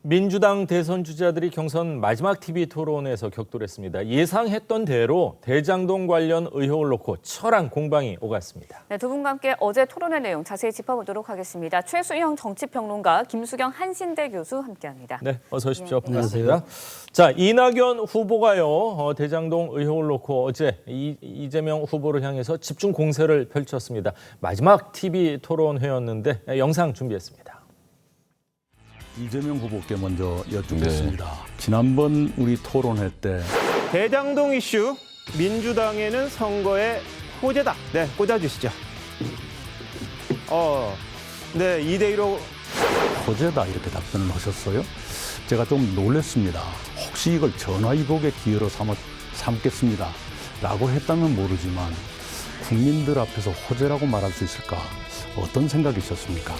민주당 대선 주자들이 경선 마지막 TV 토론에서 격돌했습니다. 예상했던 대로 대장동 관련 의혹을 놓고 처란 공방이 오갔습니다. 네, 두 분과 함께 어제 토론의 내용 자세히 짚어보도록 하겠습니다. 최수영 정치평론가, 김수경 한신대 교수 함께합니다. 네, 어서 오십시오. 네, 반갑습니다. 자, 이낙연 후보가요, 대장동 의혹을 놓고 어제 이재명 후보를 향해서 집중 공세를 펼쳤습니다. 마지막 TV 토론회였는데 영상 준비했습니다. 이재명 후보께 먼저 여쭙겠습니다. 지난번 우리 토론회 때 대장동 이슈, 민주당에는 선거의 호재다. 네, 꽂아주시죠. 네, 2대1로 호재다 이렇게 답변을 하셨어요. 제가 좀 놀랐습니다. 혹시 이걸 전화위복의 기회로 삼겠습니다 라고 했다면 모르지만 국민들 앞에서 호재라고 말할 수 있을까? 어떤 생각이셨습니까?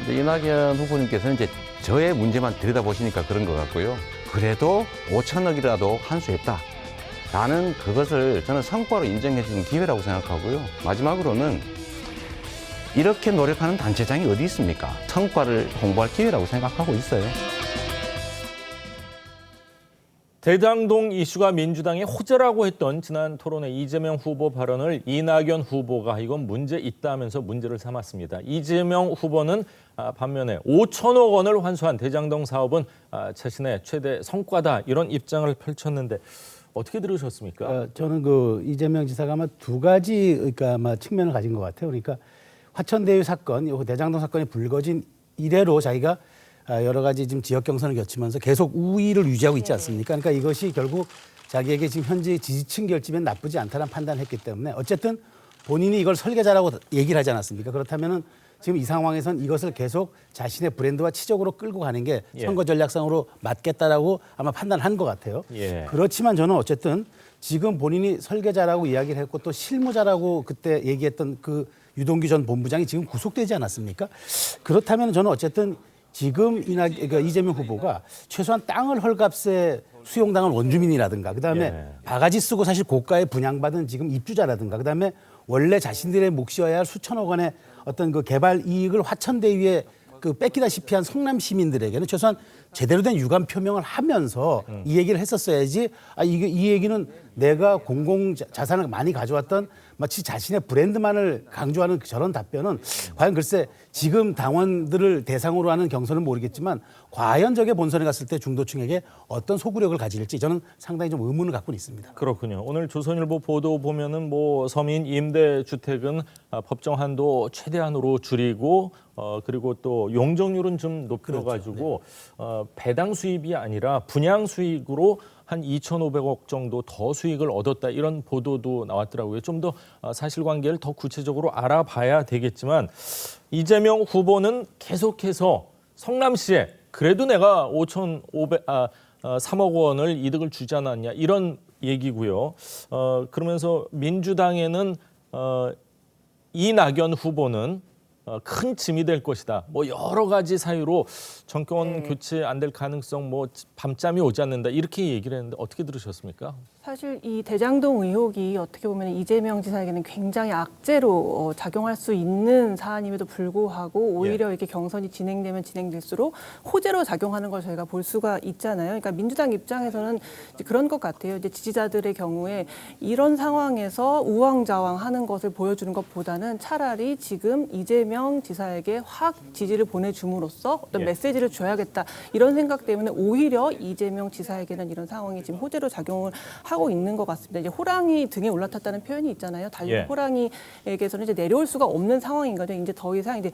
이낙연 후보님께서는 이제 저의 문제만 들여다보시니까 그런 것 같고요. 그래도 5천억이라도 환수했다. 라는 그것을 저는 성과로 인정해 주는 기회라고 생각하고요. 마지막으로는 이렇게 노력하는 단체장이 어디 있습니까? 성과를 홍보할 기회라고 생각하고 있어요. 대장동 이슈가 민주당의 호재라고 했던 지난 토론회 이재명 후보 발언을 이낙연 후보가 이건 문제 있다면서 문제를 삼았습니다. 이재명 후보는 반면에 5천억 원을 환수한 대장동 사업은 자신의 최대 성과다 이런 입장을 펼쳤는데 어떻게 들으셨습니까? 저는 그 이재명 지사가 아마 두 가지 그러니까 아마 측면을 가진 것 같아요. 그러니까 화천대유 사건, 대장동 사건이 불거진 이래로 자기가 여러 가지 지금 지역 경선을 거치면서 계속 우위를 유지하고 있지 않습니까? 그러니까 이것이 결국 자기에게 지금 현재 지지층 결집엔 나쁘지 않다는 판단을 했기 때문에 어쨌든 본인이 이걸 설계자라고 얘기를 하지 않았습니까? 그렇다면은 지금 이 상황에선 이것을 계속 자신의 브랜드와 치적으로 끌고 가는 게 선거 전략상으로 맞겠다라고 아마 판단을 한 것 같아요. 그렇지만 저는 어쨌든 지금 본인이 설계자라고 이야기를 했고 또 실무자라고 그때 얘기했던 그 유동규 전 본부장이 지금 구속되지 않았습니까? 그렇다면 저는 어쨌든 지금 그러니까 이재명 후보가 최소한 땅을 헐값에 수용당한 원주민이라든가 그다음에 바가지 쓰고 사실 고가에 분양받은 지금 입주자라든가 그다음에 원래 자신들의 몫이어야 할 수천억 원의 어떤 그 개발 이익을 화천대유에 그 뺏기다시피 한 성남 시민들에게는 최소한 제대로 된 유감 표명을 하면서 이 얘기를 했었어야지 이 얘기는 내가 공공 자산을 많이 가져왔던 마치 자신의 브랜드만을 강조하는 저런 답변은 과연 글쎄 지금 당원들을 대상으로 하는 경선은 모르겠지만 과연 저게 본선에 갔을 때 중도층에게 어떤 소구력을 가질지 저는 상당히 좀 의문을 갖고 있습니다. 그렇군요. 오늘 조선일보 보도 보면은 뭐 서민 임대 주택은 법정 한도 최대한으로 줄이고 그리고 또 용적률은 좀 높여가지고 배당 수입이 아니라 분양 수익으로 한 2,500억 정도 더 수익을 얻었다 이런 보도도 나왔더라고요. 좀 더 사실관계를 더 구체적으로 알아봐야 되겠지만 이재명 후보는 계속해서 성남시에 그래도 내가 3억 원을 이득을 주지 않았냐 이런 얘기고요. 그러면서 민주당에는 이낙연 후보는 큰 짐이 될 것이다. 뭐 여러 가지 사유로 정권 교체 안 될 가능성, 뭐 밤잠이 오지 않는다 이렇게 얘기를 했는데 어떻게 들으셨습니까? 사실 이 대장동 의혹이 어떻게 보면 이재명 지사에게는 굉장히 악재로 작용할 수 있는 사안임에도 불구하고 오히려 이렇게 경선이 진행되면 진행될수록 호재로 작용하는 걸 저희가 볼 수가 있잖아요. 그러니까 민주당 입장에서는 이제 그런 것 같아요. 이제 지지자들의 경우에 이런 상황에서 우왕좌왕하는 것을 보여주는 것보다는 차라리 지금 이재명 지사에게 확 지지를 보내줌으로써 어떤 메시지를 줘야겠다 이런 생각 때문에 오히려 이재명 지사에게는 이런 상황이 지금 호재로 작용을 하고 있는 것 같습니다. 이제 호랑이 등에 올라탔다는 표현이 있잖아요. 달린 호랑이에게서는 이제 내려올 수가 없는 상황인 거죠. 이제 더 이상 이제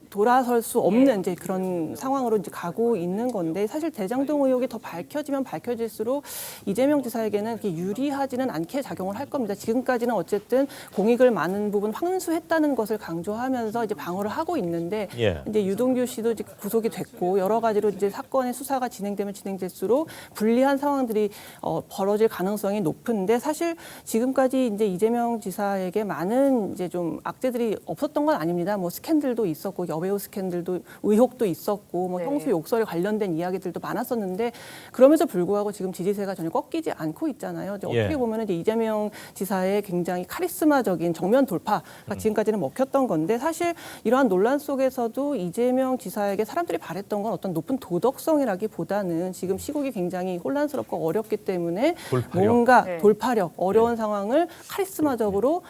돌아설 수 없는 이제 그런 상황으로 이제 가고 있는 건데 사실 대장동 의혹이 더 밝혀지면 밝혀질수록 이재명 지사에게는 그렇게 유리하지는 않게 작용을 할 겁니다. 지금까지는 어쨌든 공익을 많은 부분 환수했다는 것을 강조하면서 이제 방어를 하고 있는데 이제 유동규 씨도 이제 구속이 됐고 여러 가지로 이제 사건의 수사가 진행되면 진행될수록 불리한 상황들이 벌어질 가능성이 높은데 사실 지금까지 이제 이재명 지사에게 많은 이제 좀 악재들이 없었던 건 아닙니다. 뭐 스캔들도 있었고 여배우 스캔들도 의혹도 있었고 뭐 네. 형수 욕설에 관련된 이야기들도 많았었는데 그럼에도 불구하고 지금 지지세가 전혀 꺾이지 않고 있잖아요. 이제 예. 어떻게 보면 이제 이재명 지사의 굉장히 카리스마적인 정면 돌파가 지금까지는 먹혔던 건데 사실 이러한 논란 속에서도 이재명 지사에게 사람들이 바랬던 건 어떤 높은 도덕성이라기보다는 지금 시국이 굉장히 혼란스럽고 어렵기 때문에 돌파력. 뭔가 네. 돌파력, 어려운 상황을 카리스마적으로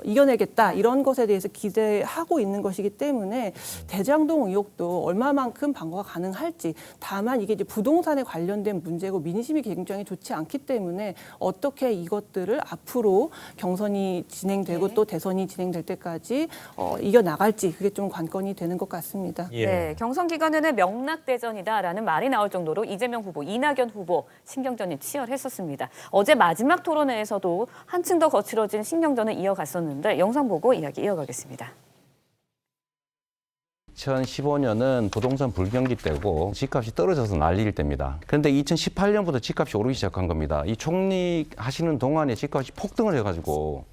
이겨내겠다 이런 것에 대해서 기대하고 있는 것이기 때문에 대장동 의혹도 얼마만큼 방어가 가능할지 다만 이게 이제 부동산에 관련된 문제고 민심이 굉장히 좋지 않기 때문에 어떻게 이것들을 앞으로 경선이 진행되고 네. 또 대선이 진행될 때까지 이겨나갈지 그게 좀 관건이 되는 것 같습니다. 예. 네, 경선 기간에는 명락대전이다라는 말이 나올 정도로 이재명 후보, 이낙연 후보 신경전이 치열했었습니다. 어제 마지막 토론회에서도 한층 더 거칠어진 신경전을 이어갔었는데 영상 보고 이야기 이어가겠습니다. 2015년은 부동산 불경기 때고 집값이 떨어져서 난리일 때입니다. 그런데 2018년부터 집값이 오르기 시작한 겁니다. 이 총리 하시는 동안에 집값이 폭등을 해가지고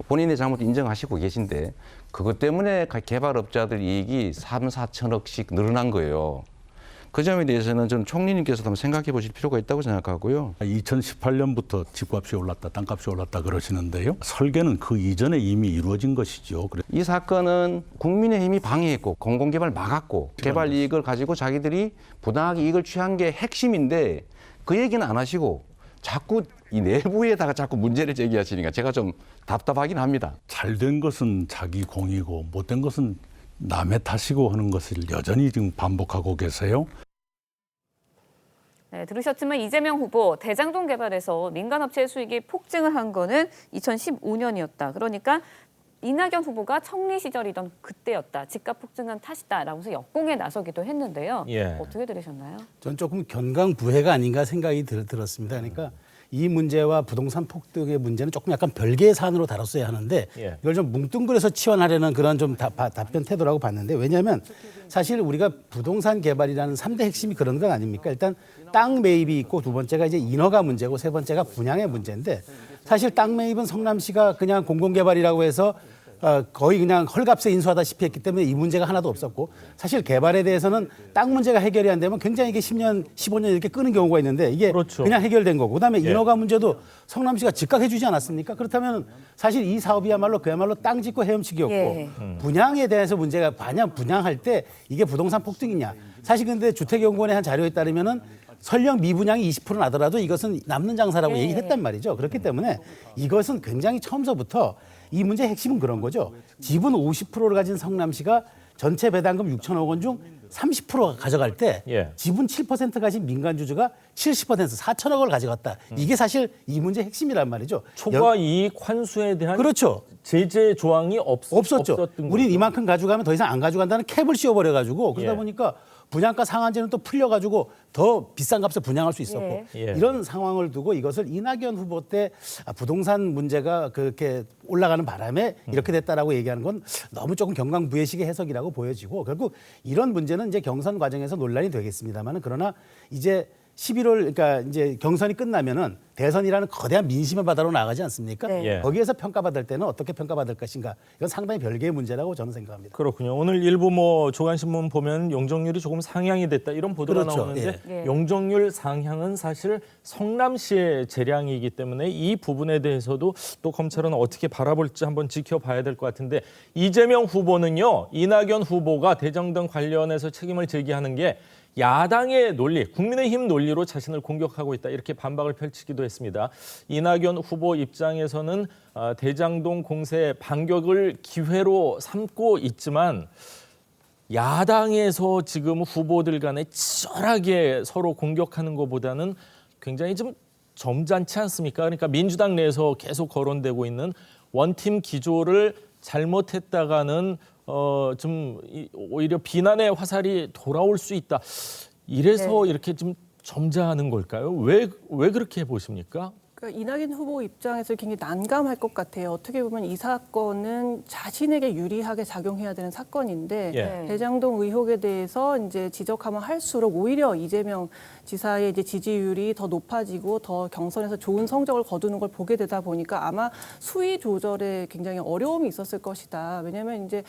본인의 잘못 인정하시고 계신데 그것 때문에 개발업자들 이익이 3, 4천억씩 늘어난 거예요. 그 점에 대해서는 저는 총리님께서도 한번 생각해 보실 필요가 있다고 생각하고요. 2018년부터 집값이 올랐다, 땅값이 올랐다 그러시는데요. 설계는 그 이전에 이미 이루어진 것이죠. 이 사건은 국민의힘이 방해했고 공공개발 막았고 개발 이익을 가지고 자기들이 부당하게 이익을 취한 게 핵심인데 그 얘기는 안 하시고 자꾸 이 내부에다가 자꾸 문제를 제기하시니까 제가 좀 답답하긴 합니다. 잘된 것은 자기 공이고 못된 것은 남의 탓이고 하는 것을 여전히 지금 반복하고 계세요. 네, 들으셨지만 이재명 후보 대장동 개발에서 민간업체의 수익이 폭증을 한 거는 2015년이었다. 그러니까 이낙연 후보가 청리 시절이던 그때였다. 집값 폭증한 탓이다라면서 역공에 나서기도 했는데요. 예. 어떻게 들으셨나요? 전 조금 견강부회가 아닌가 생각이 들었습니다. 그러니까 이 문제와 부동산 폭등의 문제는 조금 약간 별개의 사안으로 다뤘어야 하는데 예. 이걸 좀 뭉뚱그려서 치환하려는 그런 좀 답변 태도라고 봤는데 왜냐하면 사실 우리가 부동산 개발이라는 3대 핵심이 그런 건 아닙니까? 일단 땅 매입이 있고 두 번째가 이제 인허가 문제고 세 번째가 분양의 문제인데 사실 땅 매입은 성남시가 그냥 공공개발이라고 해서 거의 그냥 헐값에 인수하다시피 했기 때문에 이 문제가 하나도 없었고 사실 개발에 대해서는 땅 문제가 해결이 안 되면 굉장히 이게 10년, 15년 이렇게 끄는 경우가 있는데 이게 그렇죠. 그냥 해결된 거고 그다음에 예. 인허가 문제도 성남시가 즉각해 주지 않았습니까? 그렇다면 사실 이 사업이야말로 그야말로 땅 짓고 헤엄치기였고 예. 분양에 대해서 문제가 분양할 때 이게 부동산 폭등이냐. 사실 근데 주택연구원의 한 자료에 따르면은 설령 미분양이 20% 나더라도 이것은 남는 장사라고 예. 얘기를 했단 말이죠. 그렇기 때문에 이것은 굉장히 처음서부터 이 문제의 핵심은 그런 거죠. 지분 50%를 가진 성남시가 전체 배당금 6천억 원 중 30%가 가져갈 때 예. 지분 7% 가진 민간주주가 70% 4천억 원을 가져갔다. 이게 사실 이 문제의 핵심이란 말이죠. 초과 이익 환수에 대한 그렇죠. 제재 조항이 없었죠. 없었던 우린 거죠. 이만큼 가져가면 더 이상 안 가져간다는 캡을 씌워버려가지고 그러다 예. 보니까 분양가 상한제는 또 풀려가지고 더 비싼 값에 분양할 수 있었고 예. 이런 상황을 두고 이것을 이낙연 후보 때 부동산 문제가 그렇게 올라가는 바람에 이렇게 됐다라고 얘기하는 건 너무 조금 경강부회식의 해석이라고 보여지고 결국 이런 문제는 이제 경선 과정에서 논란이 되겠습니다만은 그러나 이제 11월 그러니까 이제 경선이 끝나면은 대선이라는 거대한 민심의 바다로 나가지 않습니까? 네. 예. 거기에서 평가받을 때는 어떻게 평가받을 것인가 이건 상당히 별개의 문제라고 저는 생각합니다. 그렇군요. 오늘 일부 조간신문 보면 용적률이 조금 상향이 됐다 이런 보도가 그렇죠. 나오는데 예. 용적률 상향은 사실 성남시의 재량이기 때문에 이 부분에 대해서도 또 검찰은 어떻게 바라볼지 한번 지켜봐야 될 것 같은데 이재명 후보는요. 이낙연 후보가 대장동 관련해서 책임을 제기하는 게 야당의 논리, 국민의힘 논리로 자신을 공격하고 있다 이렇게 반박을 펼치기도 했습니다. 이낙연 후보 입장에서는 대장동 공세 반격을 기회로 삼고 있지만 야당에서 지금 후보들 간에 치열하게 서로 공격하는 것보다는 굉장히 좀 점잖지 않습니까? 그러니까 민주당 내에서 계속 거론되고 있는 원팀 기조를 잘못했다가는 좀 오히려 비난의 화살이 돌아올 수 있다. 이래서 네. 이렇게 좀 점잖은 걸까요? 왜 그렇게 보십니까? 그러니까 이낙연 후보 입장에서 굉장히 난감할 것 같아요. 어떻게 보면 이 사건은 자신에게 유리하게 작용해야 되는 사건인데 예. 대장동 의혹에 대해서 이제 지적하면 할수록 오히려 이재명 지사의 이제 지지율이 더 높아지고 더 경선에서 좋은 성적을 거두는 걸 보게 되다 보니까 아마 수위 조절에 굉장히 어려움이 있었을 것이다. 왜냐하면 이제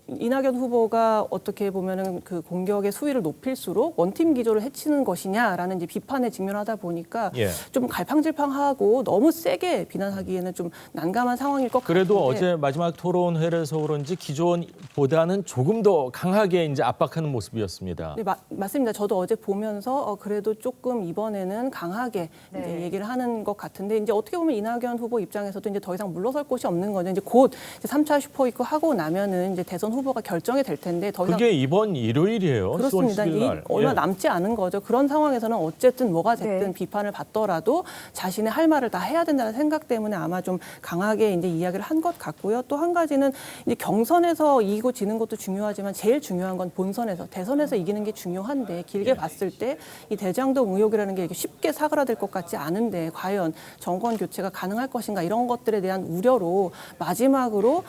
이낙연 후보가 어떻게 보면은 그 공격의 수위를 높일수록 원팀 기조를 해치는 것이냐라는 이제 비판에 직면하다 보니까 예. 좀 갈팡질팡하고 너무 세게 비난하기에는 좀 난감한 상황일 것 같은데. 그래도 어제 마지막 토론회에서 그런지 기존보다는 조금 더 강하게 이제 압박하는 모습이었습니다. 네, 맞습니다. 저도 어제 보면서 그래도 조금 이번에는 강하게 네. 이제 얘기를 하는 것 같은데 이제 어떻게 보면 이낙연 후보 입장에서도 이제 더 이상 물러설 곳이 없는 거죠. 이제 곧 이제 3차 슈퍼위크 하고 나면은 이제 대선 후보가 결정이 될 텐데 더 이상 그게 이번 일요일이에요. 그렇습니다. 10월 10일 날. 얼마 예. 남지 않은 거죠. 그런 상황에서는 어쨌든 뭐가 됐든 네. 비판을 받더라도 자신의 할 말을 다 해야 된다는 생각 때문에 아마 좀 강하게 이제 이야기를 한 것 같고요. 또 한 가지는 이제 경선에서 이기고 지는 것도 중요하지만 제일 중요한 건 본선에서 대선에서 이기는 게 중요한데 길게 봤을 때 이 대장동 의혹이라는 게 이렇게 쉽게 사그라들 것 같지 않은데 과연 정권 교체가 가능할 것인가 이런 것들에 대한 우려로 마지막으로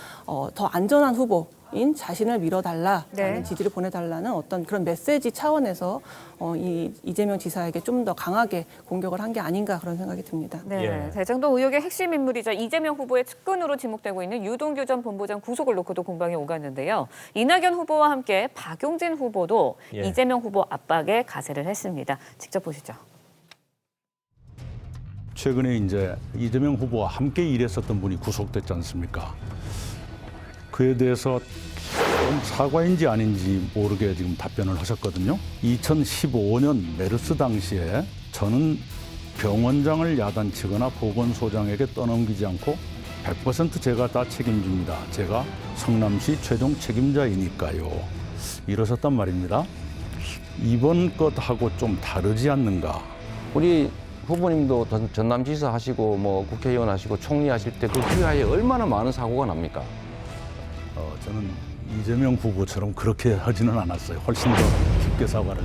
더 안전한 후보인 자신을 밀어달라라는 네. 지지를 보내달라는 어떤 그런 메시지 차원에서 이재명 지사에게 좀 더 강하게 공격을 한 게 아닌가 그런 생각이 듭니다. 네, 예. 대장동 의혹의 핵심 인물이자 이재명 후보의 측근으로 지목되고 있는 유동규 전 본부장 구속을 놓고도 공방이 오갔는데요. 이낙연 후보와 함께 박용진 후보도 예. 이재명 후보 압박에 가세를 했습니다. 직접 보시죠. 최근에 이제 이재명 후보와 함께 일했었던 분이 구속됐지 않습니까? 그에 대해서 좀 사과인지 아닌지 모르게 지금 답변을 하셨거든요. 2015년 메르스 당시에 저는 병원장을 야단치거나 보건소장에게 떠넘기지 않고 100% 제가 다 책임집니다. 제가 성남시 최종 책임자이니까요. 이러셨단 말입니다. 이번 것하고 좀 다르지 않는가? 우리 후보님도 전남지사 하시고 뭐 국회의원 하시고 총리 하실 때 그 기회에 얼마나 많은 사고가 납니까? 저는 이재명 후보처럼 그렇게 하지는 않았어요. 훨씬 더 깊게 사과를.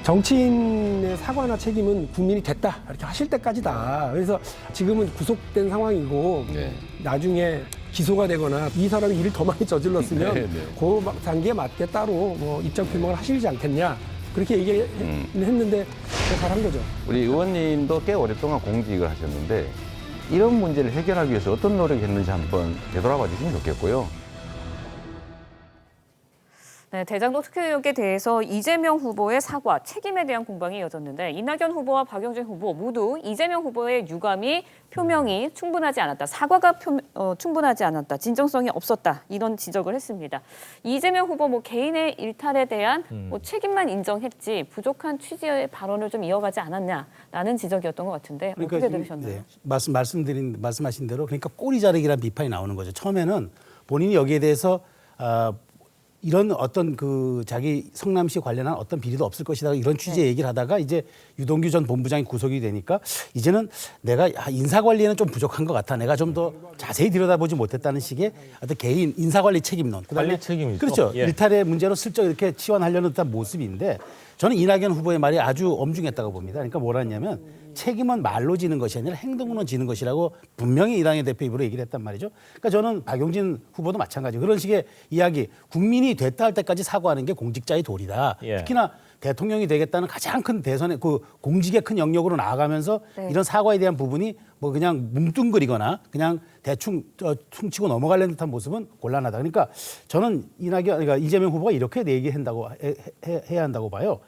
정치인의 사과나 책임은 국민이 됐다 이렇게 하실 때까지다. 그래서 지금은 구속된 상황이고 네. 나중에 기소가 되거나 이 사람이 일을 더 많이 저질렀으면 네, 네. 그 단계에 맞게 따로 뭐 입장 표명을 하시지 않겠냐 그렇게 얘기했는데 잘한 거죠. 우리 의원님도 꽤 오랫동안 공직을 하셨는데 이런 문제를 해결하기 위해서 어떤 노력을 했는지 한번 되돌아봐 주시면 좋겠고요. 네, 대장동 특혜 의혹에 대해서 이재명 후보의 사과, 책임에 대한 공방이 이어졌는데 이낙연 후보와 박용진 후보 모두 이재명 후보의 유감이 표명이 충분하지 않았다. 사과가 충분하지 않았다. 진정성이 없었다. 이런 지적을 했습니다. 이재명 후보 개인의 일탈에 대한 책임만 인정했지 부족한 취지의 발언을 좀 이어가지 않았냐라는 지적이었던 것 같은데 어떻게 지금, 들으셨나요? 네, 말씀하신 대로 그러니까 꼬리 자르기라는 비판이 나오는 거죠. 처음에는 본인이 여기에 대해서 이런 어떤 그 자기 성남시 관련한 어떤 비리도 없을 것이다 이런 취지의 얘기를 하다가 이제 유동규 전 본부장이 구속이 되니까 이제는 내가 인사 관리에는 좀 부족한 것 같아. 내가 좀 더 자세히 들여다보지 못했다는 식의 어떤 개인 인사 관리 책임론. 그다음에 관리 책임이죠. 그렇죠. 예. 일탈의 문제로 슬쩍 이렇게 치환하려는 듯한 모습인데 저는 이낙연 후보의 말이 아주 엄중했다고 봅니다. 그러니까 뭐라 했냐면 책임은 말로 지는 것이 아니라 행동으로 지는 것이라고 분명히 이당의 대표 입으로 얘기를 했단 말이죠. 그러니까 저는 박용진 후보도 마찬가지고 그런 식의 이야기 국민이 됐다 할 때까지 사과하는 게 공직자의 도리다. 예. 특히나 대통령이 되겠다는 가장 큰 대선의 그 공직의 큰 영역으로 나아가면서 네. 이런 사과에 대한 부분이 뭐 그냥 뭉뚱그리거나 그냥 대충 퉁치고 넘어가려는 듯한 모습은 곤란하다. 그러니까 저는 그러니까 이재명 후보가 이렇게 얘기한다고 해야 한다고 봐요.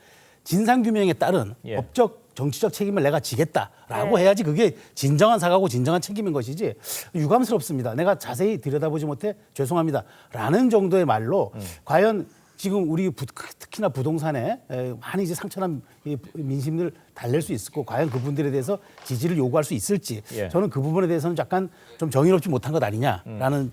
진상규명에 따른 예. 법적 정치적 책임을 내가 지겠다라고 네. 해야지 그게 진정한 사과고 진정한 책임인 것이지 유감스럽습니다. 내가 자세히 들여다보지 못해 죄송합니다라는 정도의 말로 과연 지금 우리 특히나 부동산에 많이 이제 상처난 민심을 달랠 수 있고 과연 그분들에 대해서 지지를 요구할 수 있을지 예. 저는 그 부분에 대해서는 약간 좀 정의롭지 못한 것 아니냐라는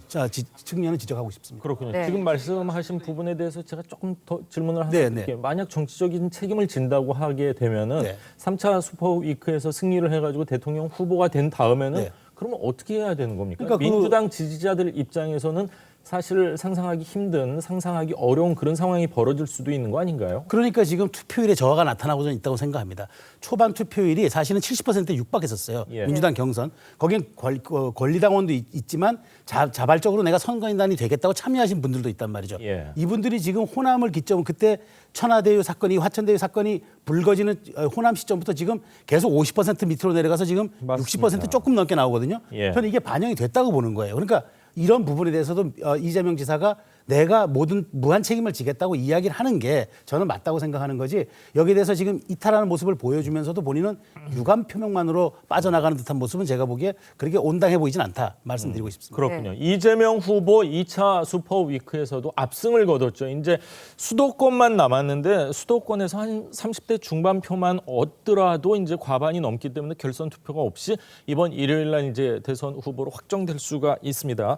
측면을 지적하고 싶습니다. 그렇군요. 네. 지금 말씀하신 부분에 대해서 제가 조금 더 질문을 하나 네, 드릴게요. 만약 정치적인 책임을 진다고 하게 되면은 네. 3차 슈퍼위크에서 승리를 해가지고 대통령 후보가 된 다음에는 네. 그러면 어떻게 해야 되는 겁니까? 그러니까 민주당 지지자들 입장에서는 사실 상상하기 힘든, 상상하기 어려운 그런 상황이 벌어질 수도 있는 거 아닌가요? 그러니까 지금 투표율에 저하가 나타나고 있다고 생각합니다. 초반 투표율이 사실은 70%에 육박했었어요. 예. 민주당 경선. 거긴 권리당원도 있지만 자발적으로 내가 선거인단이 되겠다고 참여하신 분들도 있단 말이죠. 예. 이분들이 지금 호남을 기점으로 그때 천하대유 사건이 화천대유 사건이 불거지는 호남 시점부터 지금 계속 50% 밑으로 내려가서 지금 맞습니다. 60% 조금 넘게 나오거든요. 예. 저는 이게 반영이 됐다고 보는 거예요. 그러니까 이런 부분에 대해서도 이재명 지사가 내가 모든 무한 책임을 지겠다고 이야기를 하는 게 저는 맞다고 생각하는 거지, 여기에 대해서 지금 이탈하는 모습을 보여주면서도 본인은 유감 표명만으로 빠져나가는 듯한 모습은 제가 보기에 그렇게 온당해 보이진 않다 말씀드리고 싶습니다. 그렇군요. 이재명 후보 2차 슈퍼위크에서도 압승을 거뒀죠. 이제 수도권만 남았는데 수도권에서 한 30대 중반표만 얻더라도 이제 과반이 넘기 때문에 결선 투표가 없이 이번 일요일 날 이제 대선 후보로 확정될 수가 있습니다.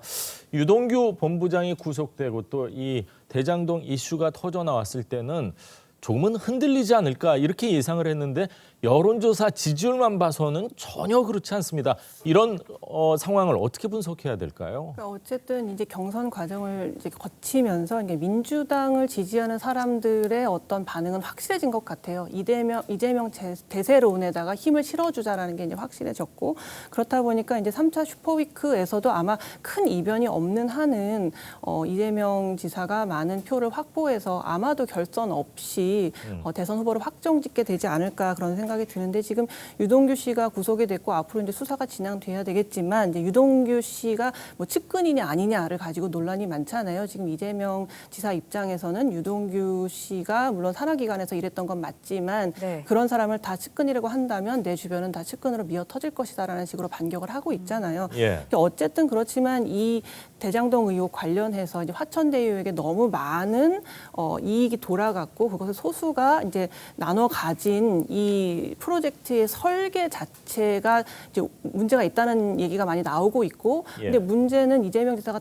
유동규 본부장이 구속되고 또 이 대장동 이슈가 터져 나왔을 때는 조금은 흔들리지 않을까 이렇게 예상을 했는데 여론조사 지지율만 봐서는 전혀 그렇지 않습니다. 이런 상황을 어떻게 분석해야 될까요? 그러니까 어쨌든 이제 경선 과정을 이제 거치면서 이게 민주당을 지지하는 사람들의 어떤 반응은 확실해진 것 같아요. 이재명 대세론에다가 힘을 실어주자라는 게 이제 확실해졌고, 그렇다 보니까 이제 3차 슈퍼위크에서도 아마 큰 이변이 없는 한은 이재명 지사가 많은 표를 확보해서 아마도 결선 없이 대선 후보를 확정짓게 되지 않을까 그런 생각이 드는데, 지금 유동규 씨가 구속이 됐고 앞으로 이제 수사가 진행돼야 되겠지만 이제 유동규 씨가 뭐 측근이냐 아니냐를 가지고 논란이 많잖아요. 지금 이재명 지사 입장에서는 유동규 씨가 물론 산하기관에서 일했던 건 맞지만 네. 그런 사람을 다 측근이라고 한다면 내 주변은 다 측근으로 미어 터질 것이다라는 식으로 반격을 하고 있잖아요. 예. 어쨌든 그렇지만 이 대장동 의혹 관련해서 이제 화천대유에게 너무 많은 이익이 돌아갔고 그것을 소수가 이제 나눠 가진 이 프로젝트의 설계 자체가 이제 문제가 있다는 얘기가 많이 나오고 있고, 예. 근데 문제는 이재명 지사가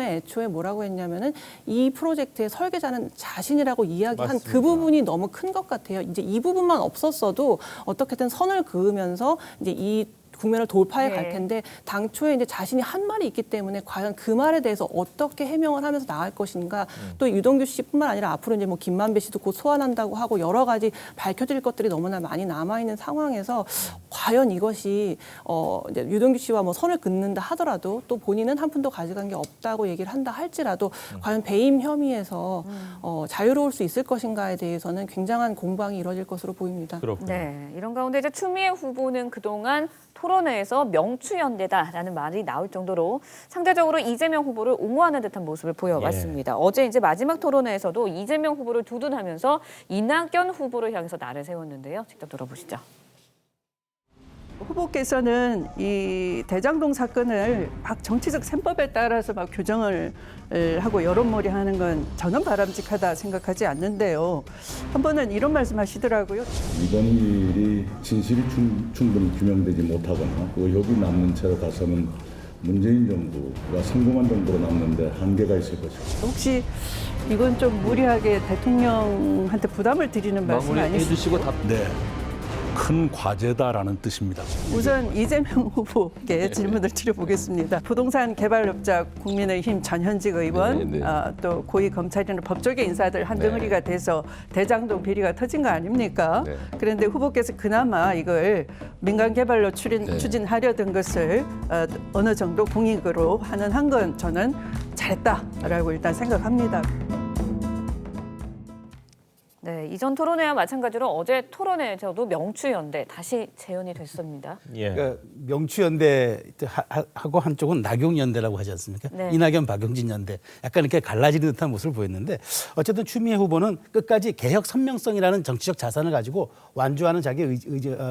애초에 뭐라고 했냐면은 이 프로젝트의 설계자는 자신이라고 이야기한 맞습니다. 그 부분이 너무 큰 것 같아요. 이제 이 부분만 없었어도 어떻게든 선을 그으면서 이제 이 국면을 돌파해 갈 텐데, 당초에 이제 자신이 한 말이 있기 때문에 과연 그 말에 대해서 어떻게 해명을 하면서 나갈 것인가. 또 유동규 씨뿐만 아니라 앞으로 이제 뭐 김만배 씨도 곧 소환한다고 하고 여러 가지 밝혀질 것들이 너무나 많이 남아 있는 상황에서 과연 이것이 이제 유동규 씨와 뭐 선을 긋는다 하더라도 또 본인은 한 푼도 가져간 게 없다고 얘기를 한다 할지라도 과연 배임 혐의에서 자유로울 수 있을 것인가에 대해서는 굉장한 공방이 이루어질 것으로 보입니다. 그렇군요. 네, 이런 가운데 이제 추미애 후보는 그동안 토론회에서 명추연대다라는 말이 나올 정도로 상대적으로 이재명 후보를 옹호하는 듯한 모습을 보여왔습니다. 어제 이제 마지막 토론회에서도 이재명 후보를 두둔하면서 이낙연 후보를 향해서 날을 세웠는데요. 직접 들어보시죠. 후보께서는 이 대장동 사건을 막 정치적 셈법에 따라서 막 규정을 하고 여론몰이하는 건 저는 바람직하다 생각하지 않는데요. 한 번은 이런 말씀하시더라고요. 이번 일이 진실이 충분히 규명되지 못하거나 의혹이 남는 채로 가서는 문재인 정부가 성공한 정부로 남는데 한계가 있을 것입니다. 혹시 이건 좀 무리하게 대통령한테 부담을 드리는 말씀 아니시죠? 네. 큰 과제다라는 뜻입니다. 우선 이재명 후보께 질문을 드려보겠습니다. 부동산 개발업자 국민의힘 전현직 의원, 또 고위 검찰이나 법조계 인사들 한 덩어리가 돼서 대장동 비리가 터진 거 아닙니까? 그런데 후보께서 그나마 이걸 민간 개발로 추진하려던 것을 어느 정도 공익으로 한 건 저는 잘했다라고 일단 생각합니다. 네, 이전 토론회와 마찬가지로 어제 토론회에서도 명추연대 다시 재연이 됐습니다. 예. 그러니까 명추연대 하고 한쪽은 낙용연대라고 하지 않습니까? 네. 이낙연, 박용진 연대. 약간 이렇게 갈라지는 듯한 모습을 보였는데, 어쨌든 추미애 후보는 끝까지 개혁 선명성이라는 정치적 자산을 가지고 완주하는 자기의